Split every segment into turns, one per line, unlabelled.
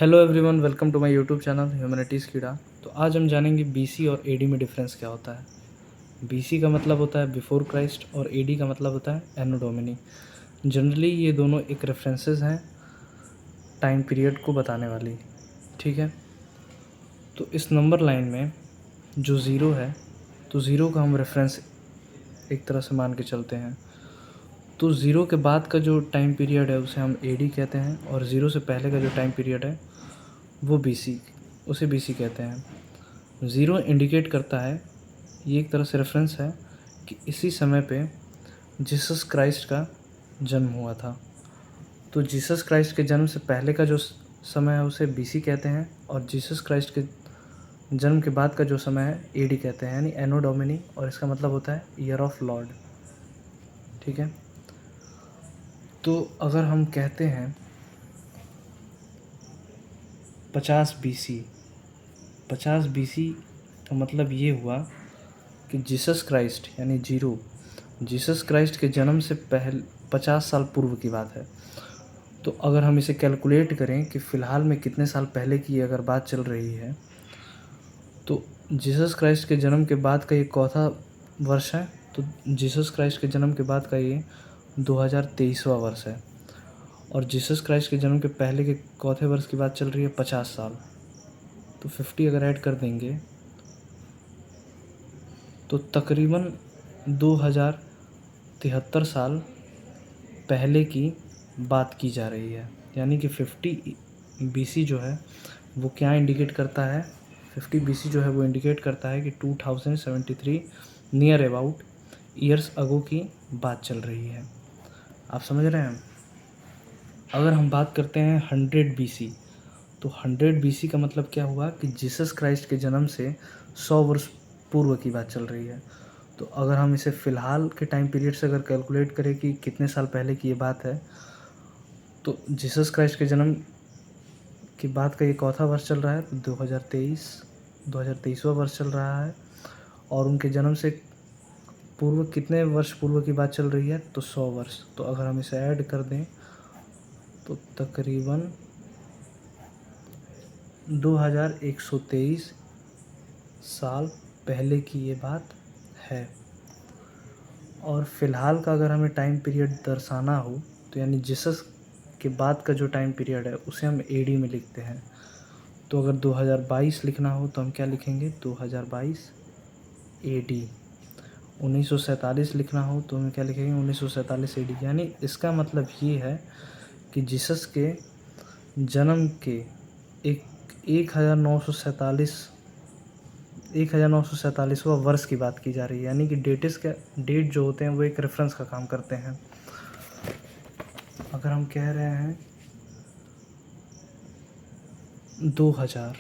Hello everyone, welcome to my YouTube channel humanities कीड़ा। तो आज हम जानेंगे बीसी और एडी में डिफरेंस क्या होता है। बीसी का मतलब होता है बिफोर क्राइस्ट और एडी का मतलब होता है एनो डोमिनी। जनरली ये दोनों एक रेफरेंसेस हैं टाइम पीरियड को बताने वाली, ठीक है। तो इस नंबर लाइन में जो ज़ीरो है, तो ज़ीरो का हम रेफरेंस एक तरह से मान के चलते हैं। तो ज़ीरो के बाद का जो टाइम पीरियड है उसे हम एडी कहते हैं, और ज़ीरो से पहले का जो टाइम पीरियड है वो बीसी, उसे बीसी कहते हैं। ज़ीरो इंडिकेट करता है, ये एक तरह से रेफरेंस है कि इसी समय पे जीसस क्राइस्ट का जन्म हुआ था। तो जीसस क्राइस्ट के जन्म से पहले का जो समय है उसे बीसी कहते हैं, और जीसस क्राइस्ट के जन्म के बाद का जो समय है एडी कहते हैं, यानी एनो डोमिनी, और इसका मतलब होता है ईयर ऑफ लॉर्ड, ठीक है। तो अगर हम कहते हैं 50 बीसी, 50 बीसी का मतलब ये हुआ कि जीसस क्राइस्ट यानी जीरो, जीसस क्राइस्ट के जन्म से पहले 50 साल पूर्व की बात है। तो अगर हम इसे कैलकुलेट करें कि फ़िलहाल में कितने साल पहले की अगर बात चल रही है, तो जीसस क्राइस्ट के जन्म के बाद का ये चौथा वर्ष है। तो जीसस क्राइस्ट के जन्म के बाद का ये 2023वां वर्ष है, और जीसस क्राइस्ट के जन्म के पहले के चौथे वर्ष की बात चल रही है 50 साल। तो 50 अगर ऐड कर देंगे तो तकरीबन 2073 साल पहले की बात की जा रही है। यानी कि 50 बीसी जो है वो क्या इंडिकेट करता है, 50 बीसी जो है वो इंडिकेट करता है कि 2073 नियर अबाउट ईयर्स अगो की बात चल रही है। आप समझ रहे हैं। अगर हम बात करते हैं 100 बीसी, तो 100 बीसी का मतलब क्या हुआ कि जीसस क्राइस्ट के जन्म से 100 वर्ष पूर्व की बात चल रही है। तो अगर हम इसे फ़िलहाल के टाइम पीरियड से अगर कैलकुलेट करें कि कितने साल पहले की ये बात है, तो जीसस क्राइस्ट के जन्म के बाद का ये चौथा वर्ष चल रहा है, तो 2023वां वर्ष चल रहा है, और उनके जन्म से पूर्व कितने वर्ष पूर्व की बात चल रही है, तो 100 वर्ष। तो अगर हम इसे ऐड कर दें तो तकरीबन 2123 साल पहले की ये बात है। और फ़िलहाल का अगर हमें टाइम पीरियड दर्शाना हो, तो यानी जीसस के बाद का जो टाइम पीरियड है उसे हम एडी में लिखते हैं। तो अगर 2022 लिखना हो तो हम क्या लिखेंगे, 2022 एडी। 1947 लिखना हो तो हम क्या लिखेंगे, 1947 एडी। यानी इसका मतलब ये है कि जीसस के जन्म के एक 1947वां वर्ष की बात की जा रही है। यानी कि डेट जो होते हैं वो एक रेफरेंस का काम करते हैं। अगर हम कह रहे हैं 2000,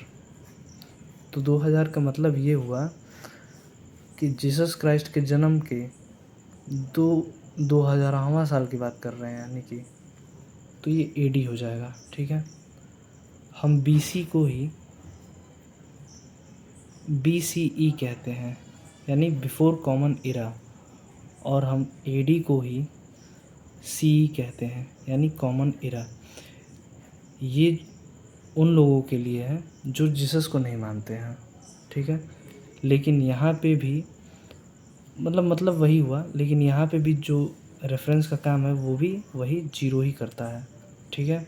तो 2000 का मतलब ये हुआ कि जीसस क्राइस्ट के जन्म के 2000वां साल की बात कर रहे हैं, यानी कि तो ये एडी हो जाएगा, ठीक है। हम बीसी को ही बीसीई कहते हैं, यानी बिफोर कॉमन इरा, और हम एडी को ही सीई कहते हैं, यानी कॉमन इरा। ये उन लोगों के लिए है जो जीसस को नहीं मानते हैं, ठीक है। लेकिन यहाँ पे भी मतलब वही हुआ, लेकिन यहाँ पे भी जो रेफरेंस का काम है वो भी वही जीरो ही करता है, ठीक है।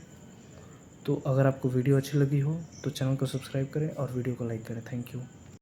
तो अगर आपको वीडियो अच्छी लगी हो तो चैनल को सब्सक्राइब करें और वीडियो को लाइक करें। Thank you.